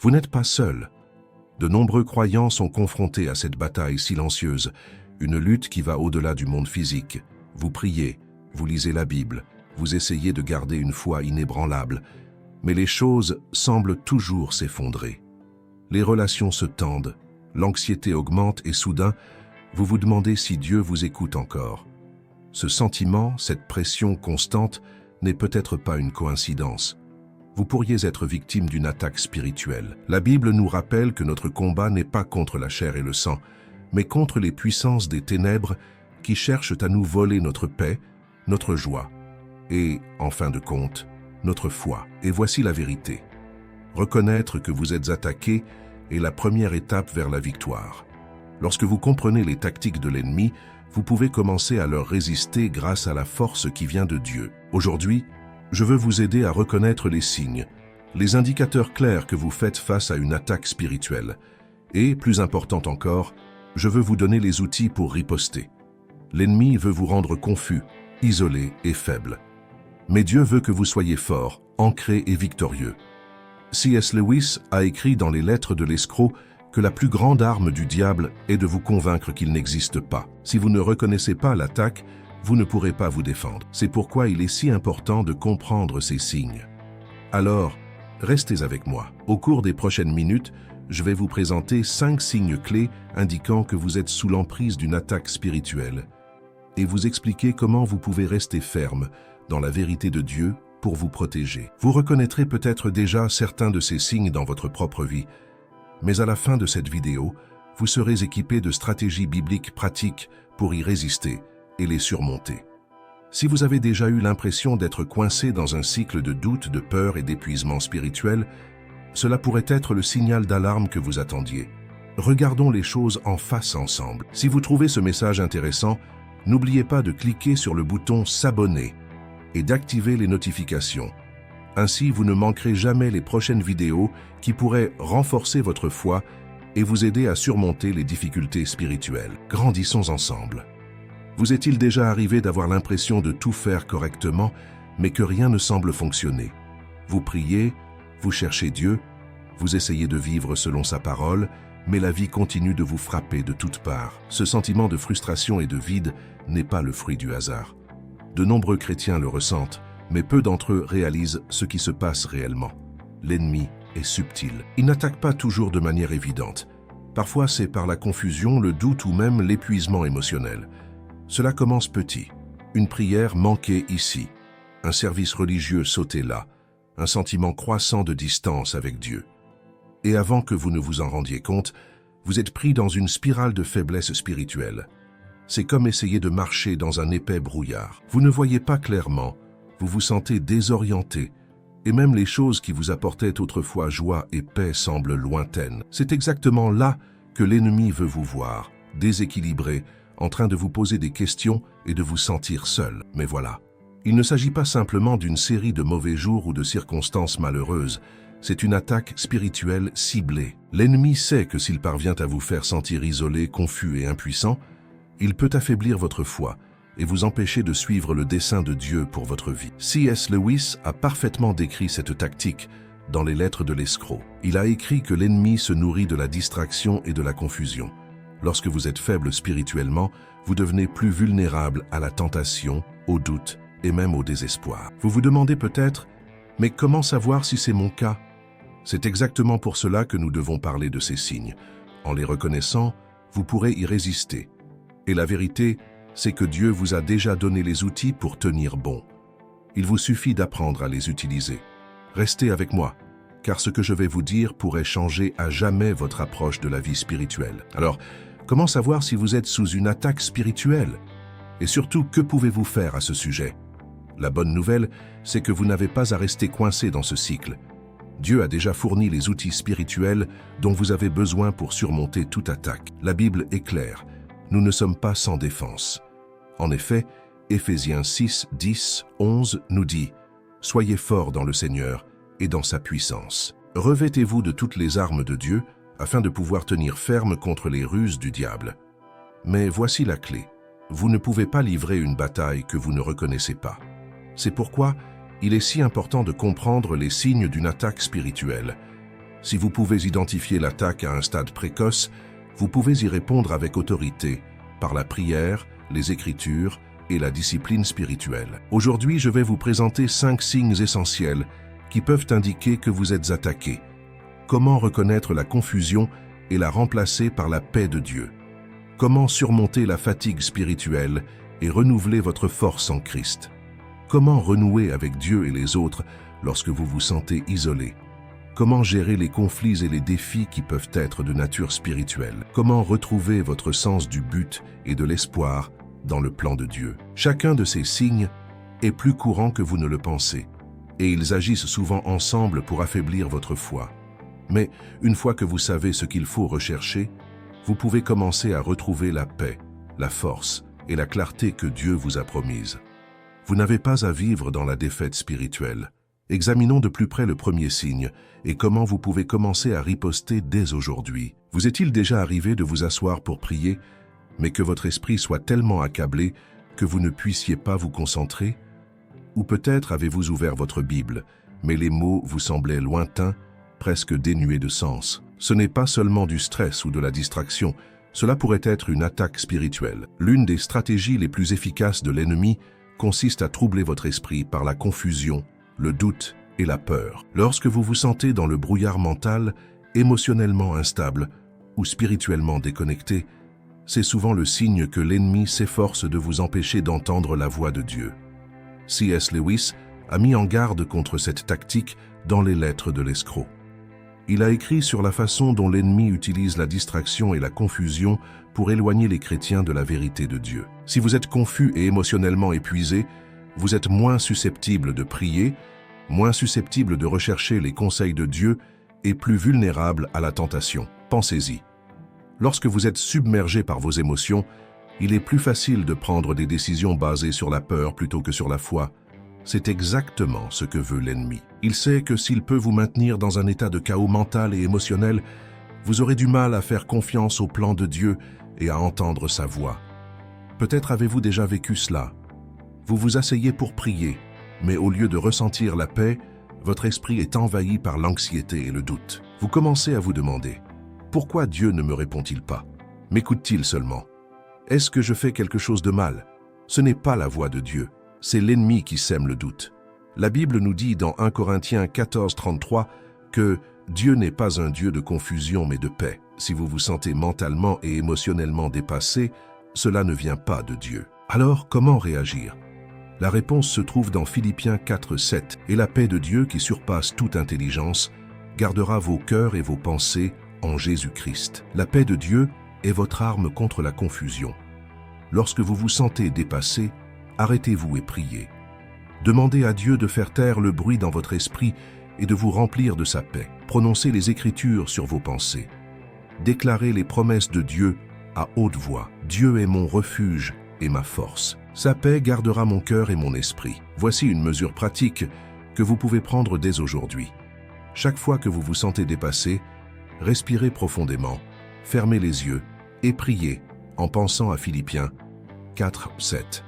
Vous n'êtes pas seul. De nombreux croyants sont confrontés à cette bataille silencieuse, une lutte qui va au-delà du monde physique. Vous priez, vous lisez la Bible, vous essayez de garder une foi inébranlable, mais les choses semblent toujours s'effondrer. Les relations se tendent, l'anxiété augmente et soudain, vous vous demandez si Dieu vous écoute encore. Ce sentiment, cette pression constante, n'est peut-être pas une coïncidence. Vous pourriez être victime d'une attaque spirituelle. La Bible nous rappelle que notre combat n'est pas contre la chair et le sang, mais contre les puissances des ténèbres qui cherchent à nous voler notre paix, notre joie et, en fin de compte, notre foi. Et voici la vérité. Reconnaître que vous êtes attaqué est la première étape vers la victoire. Lorsque vous comprenez les tactiques de l'ennemi, vous pouvez commencer à leur résister grâce à la force qui vient de Dieu. Aujourd'hui, je veux vous aider à reconnaître les signes, les indicateurs clairs que vous faites face à une attaque spirituelle. Et, plus important encore, je veux vous donner les outils pour riposter. L'ennemi veut vous rendre confus, isolé et faible. Mais Dieu veut que vous soyez fort, ancré et victorieux. C.S. Lewis a écrit dans les Lettres de l'escroc que la plus grande arme du diable est de vous convaincre qu'il n'existe pas. Si vous ne reconnaissez pas l'attaque, vous ne pourrez pas vous défendre. C'est pourquoi il est si important de comprendre ces signes. Alors, restez avec moi. Au cours des prochaines minutes, je vais vous présenter 5 signes clés indiquant que vous êtes sous l'emprise d'une attaque spirituelle et vous expliquer comment vous pouvez rester ferme dans la vérité de Dieu pour vous protéger. Vous reconnaîtrez peut-être déjà certains de ces signes dans votre propre vie, mais à la fin de cette vidéo, vous serez équipé de stratégies bibliques pratiques pour y résister et les surmonter. Si vous avez déjà eu l'impression d'être coincé dans un cycle de doute, de peur et d'épuisement spirituel, cela pourrait être le signal d'alarme que vous attendiez. Regardons les choses en face ensemble. Si vous trouvez ce message intéressant, n'oubliez pas de cliquer sur le bouton « S'abonner » et d'activer les notifications. Ainsi, vous ne manquerez jamais les prochaines vidéos qui pourraient renforcer votre foi et vous aider à surmonter les difficultés spirituelles. Grandissons ensemble. Vous est-il déjà arrivé d'avoir l'impression de tout faire correctement, mais que rien ne semble fonctionner? Vous priez, vous cherchez Dieu, vous essayez de vivre selon sa parole, mais la vie continue de vous frapper de toutes parts. Ce sentiment de frustration et de vide n'est pas le fruit du hasard. De nombreux chrétiens le ressentent, mais peu d'entre eux réalisent ce qui se passe réellement. L'ennemi est subtil. Il n'attaque pas toujours de manière évidente. Parfois, c'est par la confusion, le doute ou même l'épuisement émotionnel. Cela commence petit. Une prière manquée ici, un service religieux sauté là, un sentiment croissant de distance avec Dieu. Et avant que vous ne vous en rendiez compte, vous êtes pris dans une spirale de faiblesse spirituelle. C'est comme essayer de marcher dans un épais brouillard. Vous ne voyez pas clairement, vous vous sentez désorienté, et même les choses qui vous apportaient autrefois joie et paix semblent lointaines. C'est exactement là que l'ennemi veut vous voir, déséquilibré, en train de vous poser des questions et de vous sentir seul. Mais voilà, il ne s'agit pas simplement d'une série de mauvais jours ou de circonstances malheureuses, c'est une attaque spirituelle ciblée. L'ennemi sait que s'il parvient à vous faire sentir isolé, confus et impuissant, il peut affaiblir votre foi et vous empêcher de suivre le dessein de Dieu pour votre vie. C.S. Lewis a parfaitement décrit cette tactique dans les Lettres de l'escroc. Il a écrit que l'ennemi se nourrit de la distraction et de la confusion. Lorsque vous êtes faible spirituellement, vous devenez plus vulnérable à la tentation, au doute et même au désespoir. Vous vous demandez peut-être, mais comment savoir si c'est mon cas? C'est exactement pour cela que nous devons parler de ces signes. En les reconnaissant, vous pourrez y résister. Et la vérité, c'est que Dieu vous a déjà donné les outils pour tenir bon. Il vous suffit d'apprendre à les utiliser. Restez avec moi, car ce que je vais vous dire pourrait changer à jamais votre approche de la vie spirituelle. Alors, comment savoir si vous êtes sous une attaque spirituelle? Et surtout, que pouvez-vous faire à ce sujet? La bonne nouvelle, c'est que vous n'avez pas à rester coincé dans ce cycle. Dieu a déjà fourni les outils spirituels dont vous avez besoin pour surmonter toute attaque. La Bible est claire. Nous ne sommes pas sans défense. En effet, Éphésiens 6, 10, 11 nous dit « Soyez forts dans le Seigneur et dans sa puissance. Revêtez-vous de toutes les armes de Dieu afin de pouvoir tenir ferme contre les ruses du diable. » Mais voici la clé. Vous ne pouvez pas livrer une bataille que vous ne reconnaissez pas. C'est pourquoi il est si important de comprendre les signes d'une attaque spirituelle. Si vous pouvez identifier l'attaque à un stade précoce, vous pouvez y répondre avec autorité, par la prière, les Écritures et la discipline spirituelle. Aujourd'hui, je vais vous présenter 5 signes essentiels qui peuvent indiquer que vous êtes attaqué. Comment reconnaître la confusion et la remplacer par la paix de Dieu? Comment surmonter la fatigue spirituelle et renouveler votre force en Christ? Comment renouer avec Dieu et les autres lorsque vous vous sentez isolé? Comment gérer les conflits et les défis qui peuvent être de nature spirituelle? Comment retrouver votre sens du but et de l'espoir dans le plan de Dieu? Chacun de ces signes est plus courant que vous ne le pensez, et ils agissent souvent ensemble pour affaiblir votre foi. Mais une fois que vous savez ce qu'il faut rechercher, vous pouvez commencer à retrouver la paix, la force et la clarté que Dieu vous a promises. Vous n'avez pas à vivre dans la défaite spirituelle. Examinons de plus près le premier signe et comment vous pouvez commencer à riposter dès aujourd'hui. Vous est-il déjà arrivé de vous asseoir pour prier, mais que votre esprit soit tellement accablé que vous ne puissiez pas vous concentrer? Ou peut-être avez-vous ouvert votre Bible, mais les mots vous semblaient lointains, presque dénués de sens. Ce n'est pas seulement du stress ou de la distraction, cela pourrait être une attaque spirituelle. L'une des stratégies les plus efficaces de l'ennemi consiste à troubler votre esprit par la confusion, le doute et la peur. Lorsque vous vous sentez dans le brouillard mental, émotionnellement instable ou spirituellement déconnecté, c'est souvent le signe que l'ennemi s'efforce de vous empêcher d'entendre la voix de Dieu. C.S. Lewis a mis en garde contre cette tactique dans les lettres de l'escroc. Il a écrit sur la façon dont l'ennemi utilise la distraction et la confusion pour éloigner les chrétiens de la vérité de Dieu. Si vous êtes confus et émotionnellement épuisé, vous êtes moins susceptible de prier, moins susceptible de rechercher les conseils de Dieu et plus vulnérable à la tentation. Pensez-y. Lorsque vous êtes submergé par vos émotions, il est plus facile de prendre des décisions basées sur la peur plutôt que sur la foi. C'est exactement ce que veut l'ennemi. Il sait que s'il peut vous maintenir dans un état de chaos mental et émotionnel, vous aurez du mal à faire confiance au plan de Dieu et à entendre sa voix. Peut-être avez-vous déjà vécu cela. Vous vous asseyez pour prier, mais au lieu de ressentir la paix, votre esprit est envahi par l'anxiété et le doute. Vous commencez à vous demander, pourquoi Dieu ne me répond-il pas? M'écoute-t-il seulement? Est-ce que je fais quelque chose de mal? Ce n'est pas la voix de Dieu. C'est l'ennemi qui sème le doute. La Bible nous dit dans 1 Corinthiens 14, 33 que Dieu n'est pas un Dieu de confusion mais de paix. Si vous vous sentez mentalement et émotionnellement dépassé, cela ne vient pas de Dieu. Alors, comment réagir? La réponse se trouve dans Philippiens 4, 7. Et la paix de Dieu qui surpasse toute intelligence gardera vos cœurs et vos pensées en Jésus-Christ. La paix de Dieu est votre arme contre la confusion. Lorsque vous vous sentez dépassé, arrêtez-vous et priez. Demandez à Dieu de faire taire le bruit dans votre esprit et de vous remplir de sa paix. Prononcez les Écritures sur vos pensées. Déclarez les promesses de Dieu à haute voix. Dieu est mon refuge et ma force. Sa paix gardera mon cœur et mon esprit. Voici une mesure pratique que vous pouvez prendre dès aujourd'hui. Chaque fois que vous vous sentez dépassé, respirez profondément, fermez les yeux et priez en pensant à Philippiens 4, 7.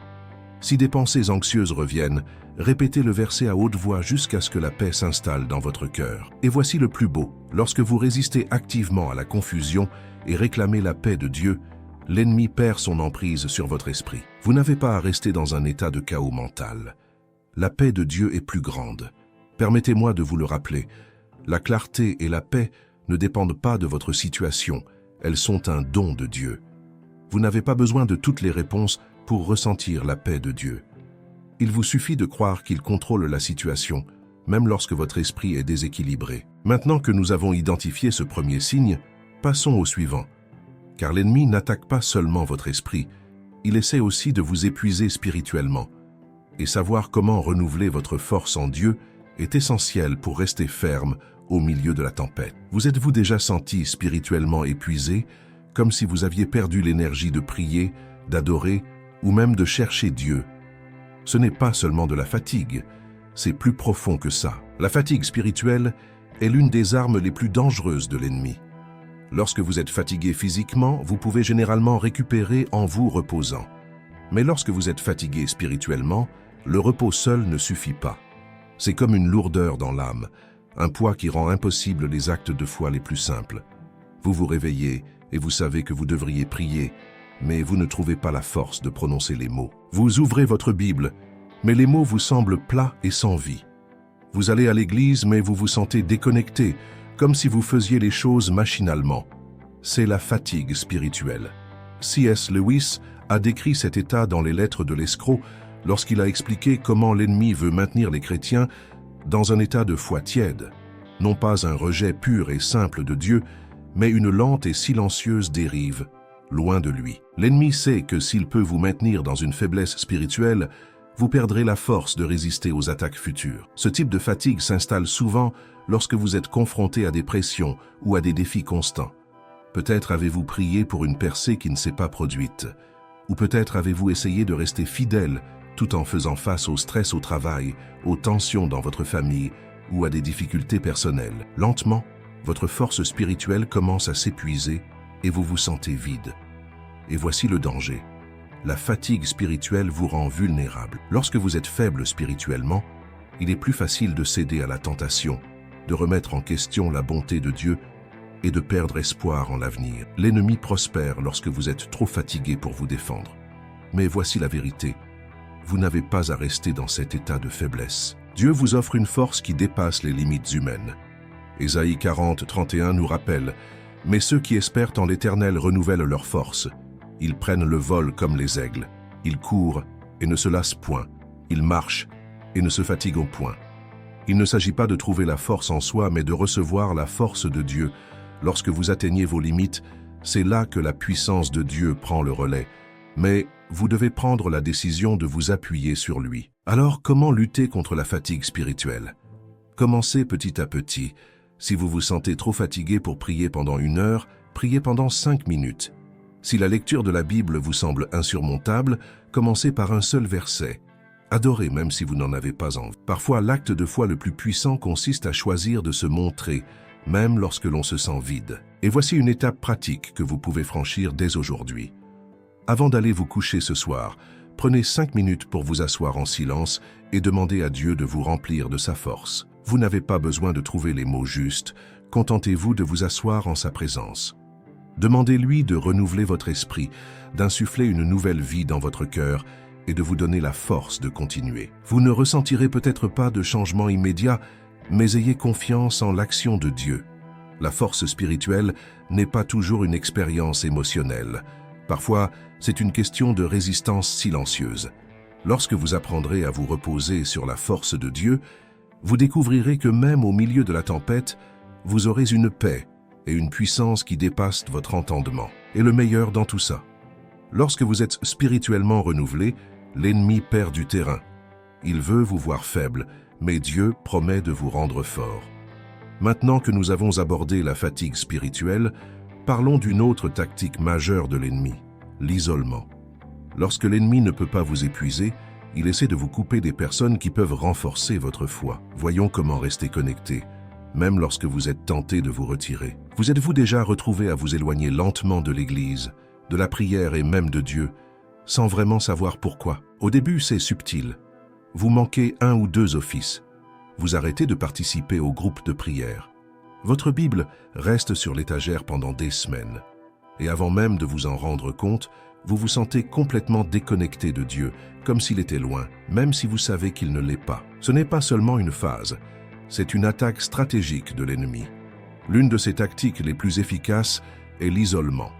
Si des pensées anxieuses reviennent, répétez le verset à haute voix jusqu'à ce que la paix s'installe dans votre cœur. Et voici le plus beau. Lorsque vous résistez activement à la confusion et réclamez la paix de Dieu, l'ennemi perd son emprise sur votre esprit. Vous n'avez pas à rester dans un état de chaos mental. La paix de Dieu est plus grande. Permettez-moi de vous le rappeler. La clarté et la paix ne dépendent pas de votre situation. Elles sont un don de Dieu. Vous n'avez pas besoin de toutes les réponses pour ressentir la paix de Dieu. Il vous suffit de croire qu'il contrôle la situation, même lorsque votre esprit est déséquilibré. Maintenant que nous avons identifié ce premier signe, passons au suivant. Car l'ennemi n'attaque pas seulement votre esprit, il essaie aussi de vous épuiser spirituellement. Et savoir comment renouveler votre force en Dieu est essentiel pour rester ferme au milieu de la tempête. Vous êtes-vous déjà senti spirituellement épuisé, comme si vous aviez perdu l'énergie de prier, d'adorer ou même de chercher Dieu? Ce n'est pas seulement de la fatigue, c'est plus profond que ça. La fatigue spirituelle est l'une des armes les plus dangereuses de l'ennemi. Lorsque vous êtes fatigué physiquement, vous pouvez généralement récupérer en vous reposant. Mais lorsque vous êtes fatigué spirituellement, le repos seul ne suffit pas. C'est comme une lourdeur dans l'âme. un poids qui rend impossible les actes de foi les plus simples. Vous vous réveillez et vous savez que vous devriez prier, mais vous ne trouvez pas la force de prononcer les mots. Vous ouvrez votre Bible, mais les mots vous semblent plats et sans vie. Vous allez à l'église, mais vous vous sentez déconnecté, comme si vous faisiez les choses machinalement. C'est la fatigue spirituelle. C.S. Lewis a décrit cet état dans les Lettres de l'escroc lorsqu'il a expliqué comment l'ennemi veut maintenir les chrétiens dans un état de foi tiède, non pas un rejet pur et simple de Dieu, mais une lente et silencieuse dérive, loin de lui. L'ennemi sait que s'il peut vous maintenir dans une faiblesse spirituelle, vous perdrez la force de résister aux attaques futures. Ce type de fatigue s'installe souvent lorsque vous êtes confronté à des pressions ou à des défis constants. Peut-être avez-vous prié pour une percée qui ne s'est pas produite, ou peut-être avez-vous essayé de rester fidèle tout en faisant face au stress au travail, aux tensions dans votre famille ou à des difficultés personnelles. Lentement, votre force spirituelle commence à s'épuiser et vous vous sentez vide. Et voici le danger. La fatigue spirituelle vous rend vulnérable. Lorsque vous êtes faible spirituellement, il est plus facile de céder à la tentation, de remettre en question la bonté de Dieu et de perdre espoir en l'avenir. L'ennemi prospère lorsque vous êtes trop fatigué pour vous défendre. Mais voici la vérité. Vous n'avez pas à rester dans cet état de faiblesse. Dieu vous offre une force qui dépasse les limites humaines. Ésaïe 40, 31 nous rappelle « Mais ceux qui espèrent en l'Éternel renouvellent leur force. Ils prennent le vol comme les aigles. Ils courent et ne se lassent point. Ils marchent et ne se fatiguent point. » Il ne s'agit pas de trouver la force en soi, mais de recevoir la force de Dieu. Lorsque vous atteignez vos limites, c'est là que la puissance de Dieu prend le relais. Mais vous devez prendre la décision de vous appuyer sur lui. Alors, comment lutter contre la fatigue spirituelle? Commencez petit à petit. Si vous vous sentez trop fatigué pour prier pendant 1 heure, priez pendant 5 minutes. Si la lecture de la Bible vous semble insurmontable, commencez par un seul verset. Adorez même si vous n'en avez pas envie. Parfois, l'acte de foi le plus puissant consiste à choisir de se montrer, même lorsque l'on se sent vide. Et voici une étape pratique que vous pouvez franchir dès aujourd'hui. Avant d'aller vous coucher ce soir, prenez 5 minutes pour vous asseoir en silence et demandez à Dieu de vous remplir de sa force. Vous n'avez pas besoin de trouver les mots justes, contentez-vous de vous asseoir en sa présence. Demandez-lui de renouveler votre esprit, d'insuffler une nouvelle vie dans votre cœur et de vous donner la force de continuer. Vous ne ressentirez peut-être pas de changement immédiat, mais ayez confiance en l'action de Dieu. La force spirituelle n'est pas toujours une expérience émotionnelle. Parfois, c'est une question de résistance silencieuse. Lorsque vous apprendrez à vous reposer sur la force de Dieu, vous découvrirez que même au milieu de la tempête, vous aurez une paix et une puissance qui dépassent votre entendement. Et le meilleur dans tout ça, lorsque vous êtes spirituellement renouvelé, l'ennemi perd du terrain. Il veut vous voir faible, mais Dieu promet de vous rendre fort. Maintenant que nous avons abordé la fatigue spirituelle, parlons d'une autre tactique majeure de l'ennemi, l'isolement. Lorsque l'ennemi ne peut pas vous épuiser, il essaie de vous couper des personnes qui peuvent renforcer votre foi. Voyons comment rester connecté, même lorsque vous êtes tenté de vous retirer. Vous êtes-vous déjà retrouvé à vous éloigner lentement de l'Église, de la prière et même de Dieu, sans vraiment savoir pourquoi? Au début, c'est subtil. Vous manquez 1 ou 2 offices. Vous arrêtez de participer au groupe de prière. Votre Bible reste sur l'étagère pendant des semaines. Et avant même de vous en rendre compte, vous vous sentez complètement déconnecté de Dieu, comme s'il était loin, même si vous savez qu'il ne l'est pas. Ce n'est pas seulement une phase, c'est une attaque stratégique de l'ennemi. L'une de ses tactiques les plus efficaces est l'isolement.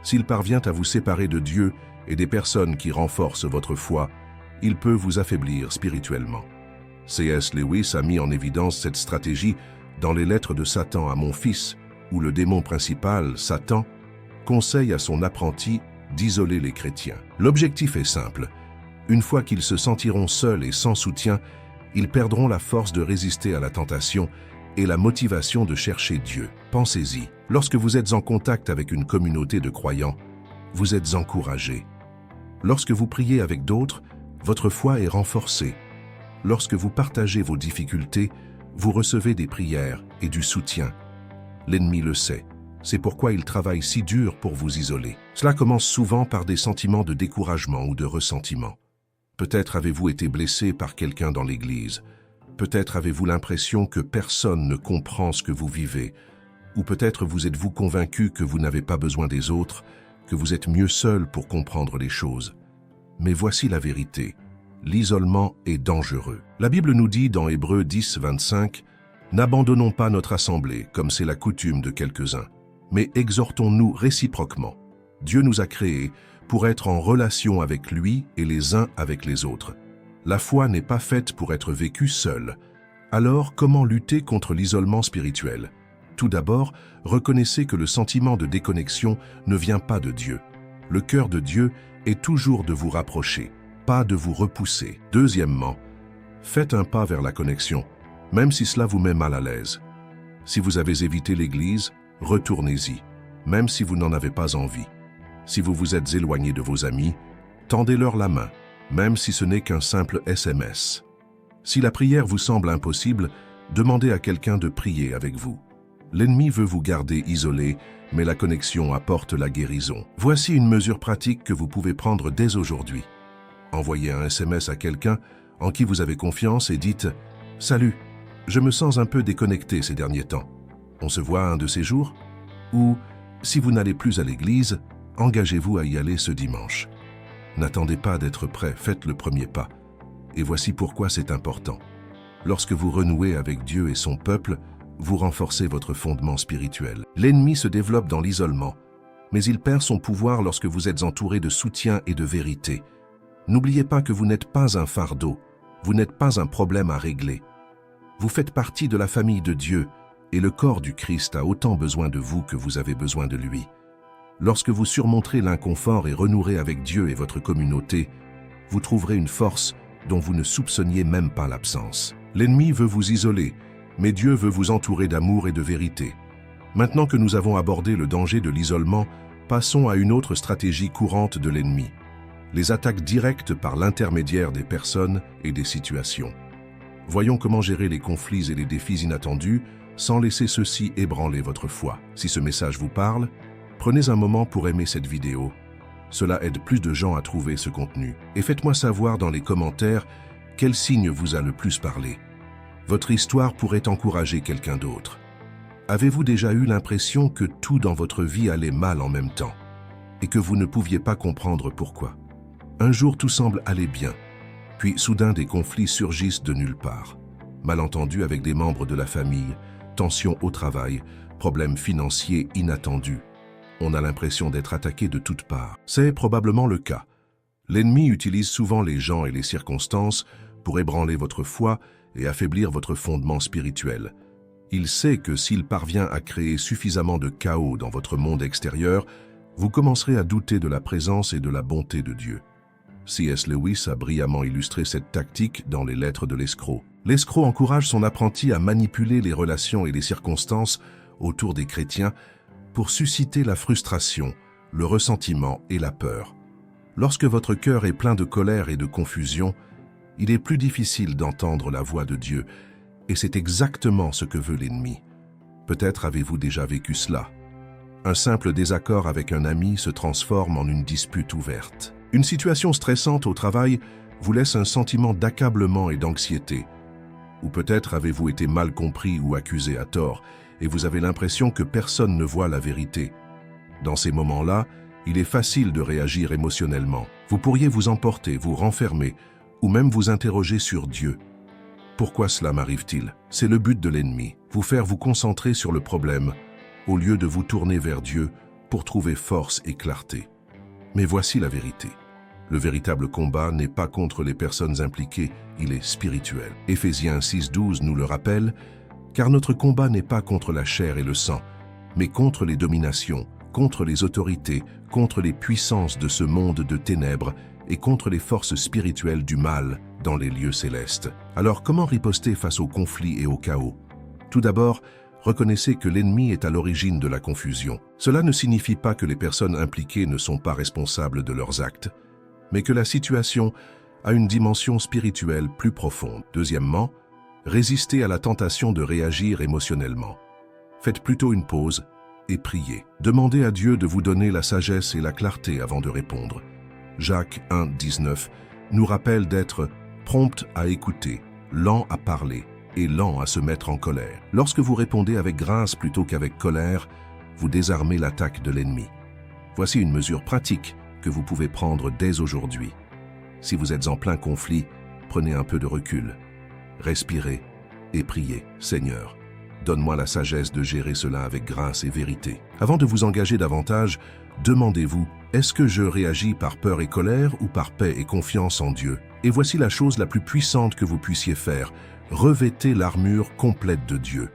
S'il parvient à vous séparer de Dieu et des personnes qui renforcent votre foi, il peut vous affaiblir spirituellement. C.S. Lewis a mis en évidence cette stratégie dans les Lettres de Satan à mon fils, où le démon principal, Satan, conseille à son apprenti d'isoler les chrétiens. L'objectif est simple. Une fois qu'ils se sentiront seuls et sans soutien, ils perdront la force de résister à la tentation et la motivation de chercher Dieu. Pensez-y, lorsque vous êtes en contact avec une communauté de croyants, vous êtes encouragé. Lorsque vous priez avec d'autres, votre foi est renforcée. Lorsque vous partagez vos difficultés, vous recevez des prières et du soutien. L'ennemi le sait. C'est pourquoi il travaille si dur pour vous isoler. Cela commence souvent par des sentiments de découragement ou de ressentiment. Peut-être avez-vous été blessé par quelqu'un dans l'Église. Peut-être avez-vous l'impression que personne ne comprend ce que vous vivez, ou peut-être vous êtes-vous convaincu que vous n'avez pas besoin des autres, que vous êtes mieux seul pour comprendre les choses. Mais voici la vérité. L'isolement est dangereux. La Bible nous dit dans Hébreux 10, 25, « N'abandonnons pas notre assemblée, comme c'est la coutume de quelques-uns, mais exhortons-nous réciproquement. Dieu nous a créés pour être en relation avec lui et les uns avec les autres. La foi n'est pas faite pour être vécue seule. Alors, comment lutter contre l'isolement spirituel ? Tout d'abord, reconnaissez que le sentiment de déconnexion ne vient pas de Dieu. Le cœur de Dieu est toujours de vous rapprocher, pas de vous repousser. Deuxièmement, faites un pas vers la connexion, même si cela vous met mal à l'aise. Si vous avez évité l'Église, retournez-y, même si vous n'en avez pas envie. Si vous vous êtes éloigné de vos amis, tendez-leur la main, même si ce n'est qu'un simple SMS. Si la prière vous semble impossible, demandez à quelqu'un de prier avec vous. L'ennemi veut vous garder isolé, mais la connexion apporte la guérison. Voici une mesure pratique que vous pouvez prendre dès aujourd'hui. Envoyez un SMS à quelqu'un en qui vous avez confiance et dites « Salut, je me sens un peu déconnecté ces derniers temps. On se voit un de ces jours ?» Ou « Si vous n'allez plus à l'église, engagez-vous à y aller ce dimanche. » N'attendez pas d'être prêt, faites le premier pas. Et voici pourquoi c'est important. Lorsque vous renouez avec Dieu et son peuple, vous renforcez votre fondement spirituel. L'ennemi se développe dans l'isolement, mais il perd son pouvoir lorsque vous êtes entouré de soutien et de vérité. N'oubliez pas que vous n'êtes pas un fardeau, vous n'êtes pas un problème à régler. Vous faites partie de la famille de Dieu et le corps du Christ a autant besoin de vous que vous avez besoin de lui. Lorsque vous surmonterez l'inconfort et renouerez avec Dieu et votre communauté, vous trouverez une force dont vous ne soupçonniez même pas l'absence. L'ennemi veut vous isoler, mais Dieu veut vous entourer d'amour et de vérité. Maintenant que nous avons abordé le danger de l'isolement, passons à une autre stratégie courante de l'ennemi. Les attaques directes par l'intermédiaire des personnes et des situations. Voyons comment gérer les conflits et les défis inattendus sans laisser ceux-ci ébranler votre foi. Si ce message vous parle, prenez un moment pour aimer cette vidéo. Cela aide plus de gens à trouver ce contenu. Et faites-moi savoir dans les commentaires quel signe vous a le plus parlé. Votre histoire pourrait encourager quelqu'un d'autre. Avez-vous déjà eu l'impression que tout dans votre vie allait mal en même temps et que vous ne pouviez pas comprendre pourquoi? Un jour, tout semble aller bien, puis soudain des conflits surgissent de nulle part. Malentendus avec des membres de la famille, tensions au travail, problèmes financiers inattendus. On a l'impression d'être attaqué de toutes parts. C'est probablement le cas. L'ennemi utilise souvent les gens et les circonstances pour ébranler votre foi et affaiblir votre fondement spirituel. Il sait que s'il parvient à créer suffisamment de chaos dans votre monde extérieur, vous commencerez à douter de la présence et de la bonté de Dieu. C.S. Lewis a brillamment illustré cette tactique dans les Lettres de l'escroc. L'escroc encourage son apprenti à manipuler les relations et les circonstances autour des chrétiens pour susciter la frustration, le ressentiment et la peur. Lorsque votre cœur est plein de colère et de confusion, il est plus difficile d'entendre la voix de Dieu, et c'est exactement ce que veut l'ennemi. Peut-être avez-vous déjà vécu cela. Un simple désaccord avec un ami se transforme en une dispute ouverte. Une situation stressante au travail vous laisse un sentiment d'accablement et d'anxiété. Ou peut-être avez-vous été mal compris ou accusé à tort, et vous avez l'impression que personne ne voit la vérité. Dans ces moments-là, il est facile de réagir émotionnellement. Vous pourriez vous emporter, vous renfermer, ou même vous interroger sur Dieu. Pourquoi cela m'arrive-t-il? C'est le but de l'ennemi, vous faire vous concentrer sur le problème, au lieu de vous tourner vers Dieu pour trouver force et clarté. Mais voici la vérité. Le véritable combat n'est pas contre les personnes impliquées, il est spirituel. Éphésiens 6:12 nous le rappelle, car notre combat n'est pas contre la chair et le sang, mais contre les dominations, contre les autorités, contre les puissances de ce monde de ténèbres et contre les forces spirituelles du mal dans les lieux célestes. Alors comment riposter face aux conflits et au chaos? Tout d'abord, reconnaissez que l'ennemi est à l'origine de la confusion. Cela ne signifie pas que les personnes impliquées ne sont pas responsables de leurs actes, mais que la situation a une dimension spirituelle plus profonde. Deuxièmement, résistez à la tentation de réagir émotionnellement. Faites plutôt une pause et priez. Demandez à Dieu de vous donner la sagesse et la clarté avant de répondre. Jacques 1:19 nous rappelle d'être prompt à écouter, lent à parler et lent à se mettre en colère. Lorsque vous répondez avec grâce plutôt qu'avec colère, vous désarmez l'attaque de l'ennemi. Voici une mesure pratique que vous pouvez prendre dès aujourd'hui. Si vous êtes en plein conflit, prenez un peu de recul. Respirez et priez. Seigneur, donne-moi la sagesse de gérer cela avec grâce et vérité. Avant de vous engager davantage, demandez-vous, est-ce que je réagis par peur et colère ou par paix et confiance en Dieu? Et voici la chose la plus puissante que vous puissiez faire. Revêtez l'armure complète de Dieu.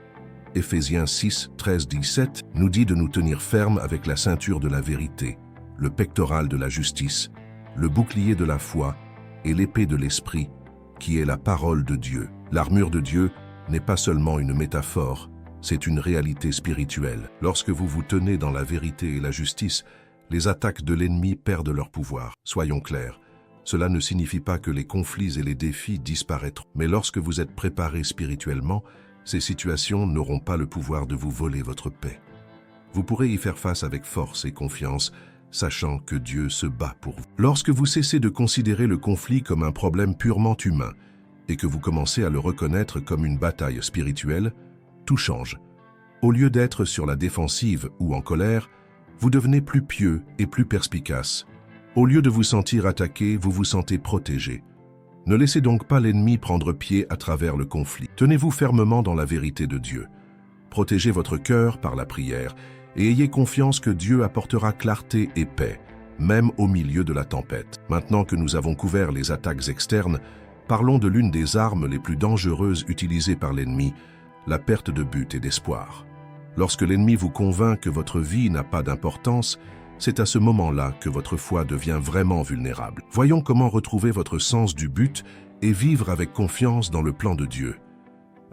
Éphésiens 6, 13, 17 nous dit de nous tenir fermes avec la ceinture de la vérité, le pectoral de la justice, le bouclier de la foi et l'épée de l'esprit, qui est la parole de Dieu. L'armure de Dieu n'est pas seulement une métaphore, c'est une réalité spirituelle. Lorsque vous vous tenez dans la vérité et la justice, les attaques de l'ennemi perdent leur pouvoir. Soyons clairs, cela ne signifie pas que les conflits et les défis disparaîtront. Mais lorsque vous êtes préparé spirituellement, ces situations n'auront pas le pouvoir de vous voler votre paix. Vous pourrez y faire face avec force et confiance, sachant que Dieu se bat pour vous. Lorsque vous cessez de considérer le conflit comme un problème purement humain et que vous commencez à le reconnaître comme une bataille spirituelle, tout change. Au lieu d'être sur la défensive ou en colère, vous devenez plus pieux et plus perspicace. Au lieu de vous sentir attaqué, vous vous sentez protégé. Ne laissez donc pas l'ennemi prendre pied à travers le conflit. Tenez-vous fermement dans la vérité de Dieu. Protégez votre cœur par la prière et ayez confiance que Dieu apportera clarté et paix, même au milieu de la tempête. Maintenant que nous avons couvert les attaques externes, parlons de l'une des armes les plus dangereuses utilisées par l'ennemi, la perte de but et d'espoir. Lorsque l'ennemi vous convainc que votre vie n'a pas d'importance, c'est à ce moment-là que votre foi devient vraiment vulnérable. Voyons comment retrouver votre sens du but et vivre avec confiance dans le plan de Dieu.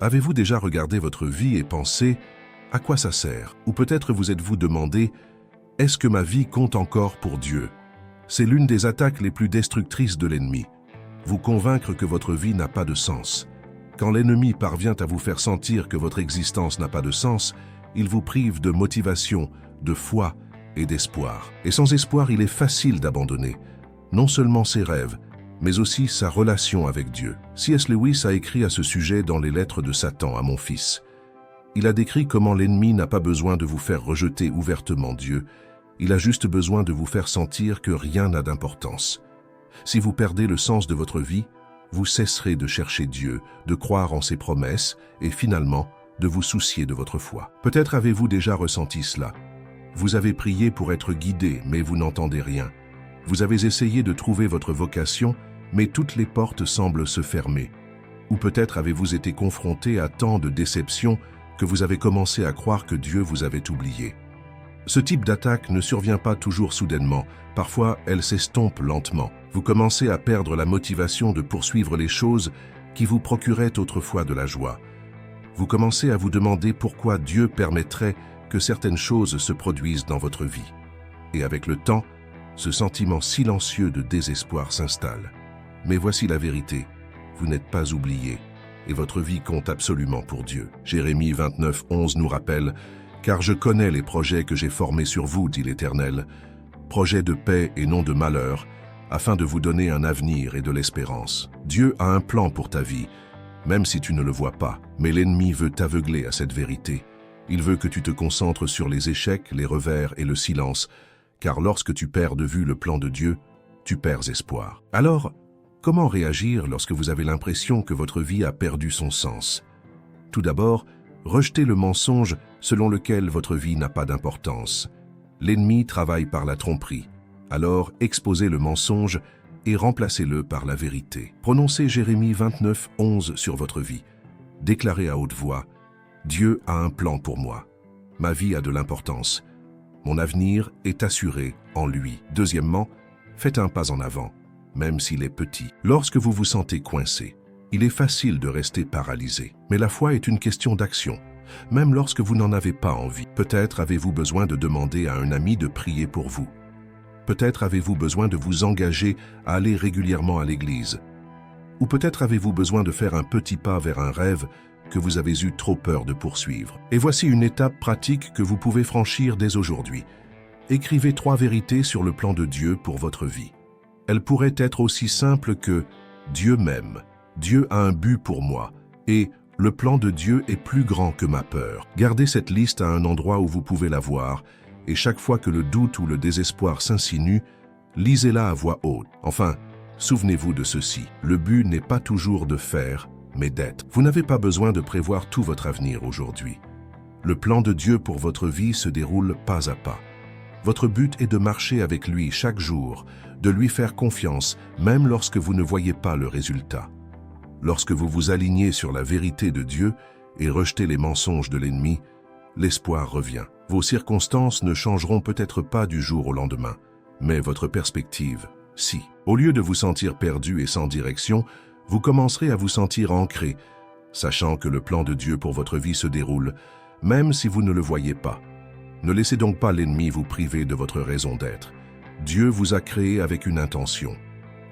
Avez-vous déjà regardé votre vie et pensé « à quoi ça sert ?» Ou peut-être vous êtes-vous demandé « est-ce que ma vie compte encore pour Dieu ?» C'est l'une des attaques les plus destructrices de l'ennemi. Vous convaincre que votre vie n'a pas de sens. Quand l'ennemi parvient à vous faire sentir que votre existence n'a pas de sens, il vous prive de motivation, de foi et d'espoir. Et sans espoir, il est facile d'abandonner, non seulement ses rêves, mais aussi sa relation avec Dieu. C.S. Lewis a écrit à ce sujet dans les lettres de Satan à mon fils. Il a décrit comment l'ennemi n'a pas besoin de vous faire rejeter ouvertement Dieu, il a juste besoin de vous faire sentir que rien n'a d'importance. Si vous perdez le sens de votre vie, vous cesserez de chercher Dieu, de croire en ses promesses et finalement de vous soucier de votre foi. Peut-être avez-vous déjà ressenti cela. Vous avez prié pour être guidé, mais vous n'entendez rien. Vous avez essayé de trouver votre vocation, mais toutes les portes semblent se fermer. Ou peut-être avez-vous été confronté à tant de déceptions que vous avez commencé à croire que Dieu vous avait oublié. Ce type d'attaque ne survient pas toujours soudainement, parfois elle s'estompe lentement. Vous commencez à perdre la motivation de poursuivre les choses qui vous procuraient autrefois de la joie. Vous commencez à vous demander pourquoi Dieu permettrait que certaines choses se produisent dans votre vie. Et avec le temps, ce sentiment silencieux de désespoir s'installe. Mais voici la vérité, vous n'êtes pas oublié, et votre vie compte absolument pour Dieu. Jérémie 29, 11 nous rappelle « Car je connais les projets que j'ai formés sur vous, dit l'Éternel, projets de paix et non de malheur, afin de vous donner un avenir et de l'espérance. » Dieu a un plan pour ta vie, même si tu ne le vois pas, mais l'ennemi veut t'aveugler à cette vérité. Il veut que tu te concentres sur les échecs, les revers et le silence, car lorsque tu perds de vue le plan de Dieu, tu perds espoir. Alors, comment réagir lorsque vous avez l'impression que votre vie a perdu son sens? Tout d'abord, rejetez le mensonge selon lequel votre vie n'a pas d'importance. L'ennemi travaille par la tromperie. Alors, exposez le mensonge et remplacez-le par la vérité. Prononcez Jérémie 29, 11 sur votre vie. Déclarez à haute voix « Dieu a un plan pour moi. Ma vie a de l'importance. Mon avenir est assuré en lui. » Deuxièmement, faites un pas en avant, même s'il est petit. Lorsque vous vous sentez coincé, il est facile de rester paralysé. Mais la foi est une question d'action, même lorsque vous n'en avez pas envie. Peut-être avez-vous besoin de demander à un ami de prier pour vous. Peut-être avez-vous besoin de vous engager à aller régulièrement à l'église. Ou peut-être avez-vous besoin de faire un petit pas vers un rêve que vous avez eu trop peur de poursuivre. Et voici une étape pratique que vous pouvez franchir dès aujourd'hui. Écrivez 3 vérités sur le plan de Dieu pour votre vie. Elles pourraient être aussi simples que « Dieu m'aime »,« Dieu a un but pour moi » et Le plan de Dieu est plus grand que ma peur. Gardez cette liste à un endroit où vous pouvez la voir, et chaque fois que le doute ou le désespoir s'insinue, lisez-la à voix haute. Enfin, souvenez-vous de ceci. Le but n'est pas toujours de faire, mais d'être. Vous n'avez pas besoin de prévoir tout votre avenir aujourd'hui. Le plan de Dieu pour votre vie se déroule pas à pas. Votre but est de marcher avec lui chaque jour, de lui faire confiance, même lorsque vous ne voyez pas le résultat. Lorsque vous vous alignez sur la vérité de Dieu et rejetez les mensonges de l'ennemi, l'espoir revient. Vos circonstances ne changeront peut-être pas du jour au lendemain, mais votre perspective, si. Au lieu de vous sentir perdu et sans direction, vous commencerez à vous sentir ancré, sachant que le plan de Dieu pour votre vie se déroule, même si vous ne le voyez pas. Ne laissez donc pas l'ennemi vous priver de votre raison d'être. Dieu vous a créé avec une intention.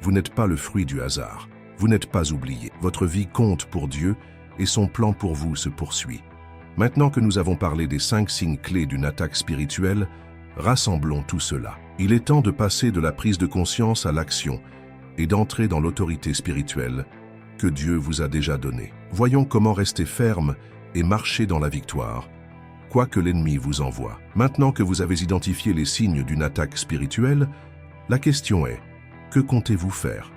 Vous n'êtes pas le fruit du hasard. Vous n'êtes pas oublié. Votre vie compte pour Dieu et son plan pour vous se poursuit. Maintenant que nous avons parlé des 5 signes clés d'une attaque spirituelle, rassemblons tout cela. Il est temps de passer de la prise de conscience à l'action et d'entrer dans l'autorité spirituelle que Dieu vous a déjà donnée. Voyons comment rester ferme et marcher dans la victoire, quoi que l'ennemi vous envoie. Maintenant que vous avez identifié les signes d'une attaque spirituelle, la question est, que comptez-vous faire?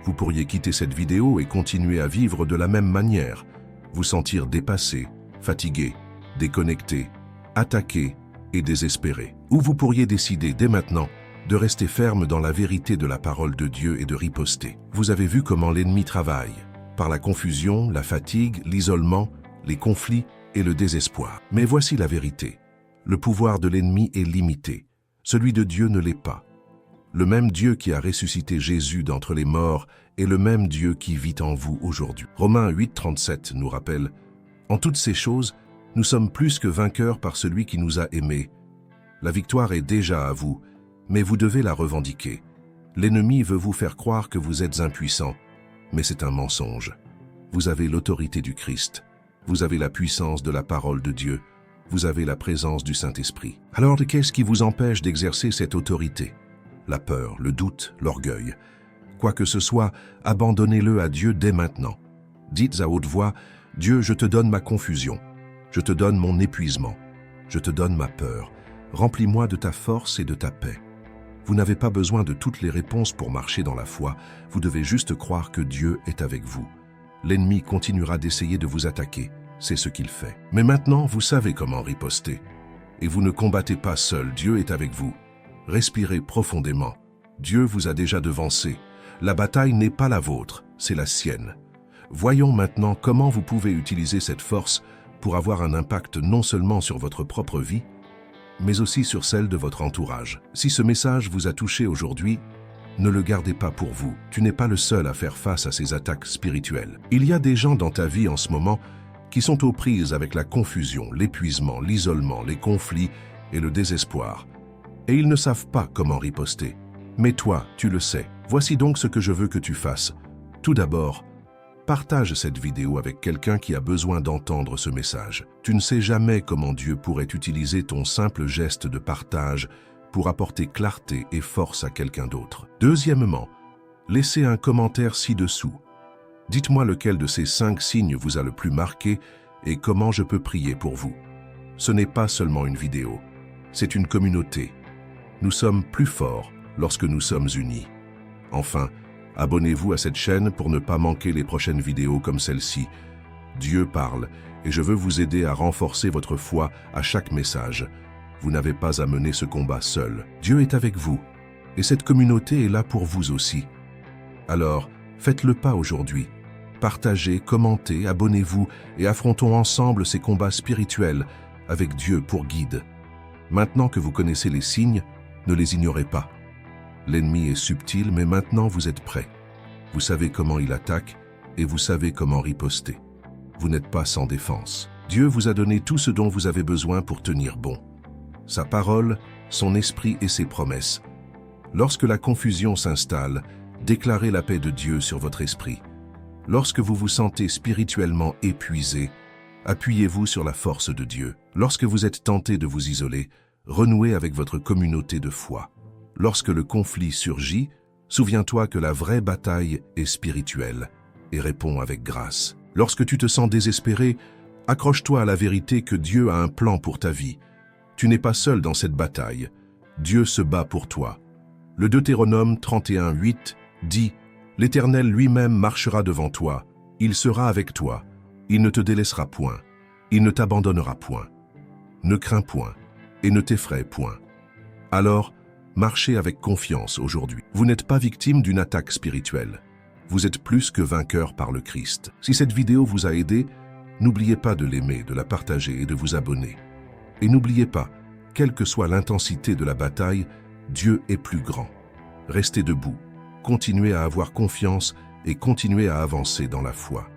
Vous pourriez quitter cette vidéo et continuer à vivre de la même manière, vous sentir dépassé, fatigué, déconnecté, attaqué et désespéré. Ou vous pourriez décider dès maintenant de rester ferme dans la vérité de la parole de Dieu et de riposter. Vous avez vu comment l'ennemi travaille, par la confusion, la fatigue, l'isolement, les conflits et le désespoir. Mais voici la vérité. Le pouvoir de l'ennemi est limité. Celui de Dieu ne l'est pas. Le même Dieu qui a ressuscité Jésus d'entre les morts est le même Dieu qui vit en vous aujourd'hui. Romains 8,37 nous rappelle « En toutes ces choses, nous sommes plus que vainqueurs par celui qui nous a aimés. La victoire est déjà à vous, mais vous devez la revendiquer. L'ennemi veut vous faire croire que vous êtes impuissant, mais c'est un mensonge. Vous avez l'autorité du Christ. Vous avez la puissance de la parole de Dieu. Vous avez la présence du Saint-Esprit. Alors, qu'est-ce qui vous empêche d'exercer cette autorité? La peur, le doute, l'orgueil. Quoi que ce soit, abandonnez-le à Dieu dès maintenant. Dites à haute voix, « Dieu, je te donne ma confusion. Je te donne mon épuisement. Je te donne ma peur. Remplis-moi de ta force et de ta paix. » Vous n'avez pas besoin de toutes les réponses pour marcher dans la foi. Vous devez juste croire que Dieu est avec vous. L'ennemi continuera d'essayer de vous attaquer. C'est ce qu'il fait. Mais maintenant, vous savez comment riposter. Et vous ne combattez pas seul. Dieu est avec vous. Respirez profondément. Dieu vous a déjà devancé. La bataille n'est pas la vôtre, c'est la sienne. Voyons maintenant comment vous pouvez utiliser cette force pour avoir un impact non seulement sur votre propre vie, mais aussi sur celle de votre entourage. Si ce message vous a touché aujourd'hui, ne le gardez pas pour vous. Tu n'es pas le seul à faire face à ces attaques spirituelles. Il y a des gens dans ta vie en ce moment qui sont aux prises avec la confusion, l'épuisement, l'isolement, les conflits et le désespoir. Et ils ne savent pas comment riposter. Mais toi, tu le sais. Voici donc ce que je veux que tu fasses. Tout d'abord, partage cette vidéo avec quelqu'un qui a besoin d'entendre ce message. Tu ne sais jamais comment Dieu pourrait utiliser ton simple geste de partage pour apporter clarté et force à quelqu'un d'autre. Deuxièmement, laissez un commentaire ci-dessous. Dites-moi lequel de ces 5 signes vous a le plus marqué et comment je peux prier pour vous. Ce n'est pas seulement une vidéo, c'est une communauté. Nous sommes plus forts lorsque nous sommes unis. Enfin, abonnez-vous à cette chaîne pour ne pas manquer les prochaines vidéos comme celle-ci. Dieu parle et je veux vous aider à renforcer votre foi à chaque message. Vous n'avez pas à mener ce combat seul. Dieu est avec vous et cette communauté est là pour vous aussi. Alors, faites le pas aujourd'hui. Partagez, commentez, abonnez-vous et affrontons ensemble ces combats spirituels avec Dieu pour guide. Maintenant que vous connaissez les signes, ne les ignorez pas. L'ennemi est subtil, mais maintenant vous êtes prêts. Vous savez comment il attaque et vous savez comment riposter. Vous n'êtes pas sans défense. Dieu vous a donné tout ce dont vous avez besoin pour tenir bon. Sa parole, son esprit et ses promesses. Lorsque la confusion s'installe, déclarez la paix de Dieu sur votre esprit. Lorsque vous vous sentez spirituellement épuisé, appuyez-vous sur la force de Dieu. Lorsque vous êtes tenté de vous isoler, renouez avec votre communauté de foi. Lorsque le conflit surgit, souviens-toi que la vraie bataille est spirituelle et réponds avec grâce. Lorsque tu te sens désespéré, accroche-toi à la vérité que Dieu a un plan pour ta vie. Tu n'es pas seul dans cette bataille. Dieu se bat pour toi. Le Deutéronome 31:8 dit « L'Éternel lui-même marchera devant toi, il sera avec toi, il ne te délaissera point, il ne t'abandonnera point. Ne crains point et ne t'effraie point. » Alors, marchez avec confiance aujourd'hui. Vous n'êtes pas victime d'une attaque spirituelle. Vous êtes plus que vainqueur par le Christ. Si cette vidéo vous a aidé, n'oubliez pas de l'aimer, de la partager et de vous abonner. Et n'oubliez pas, quelle que soit l'intensité de la bataille, Dieu est plus grand. Restez debout, continuez à avoir confiance et continuez à avancer dans la foi.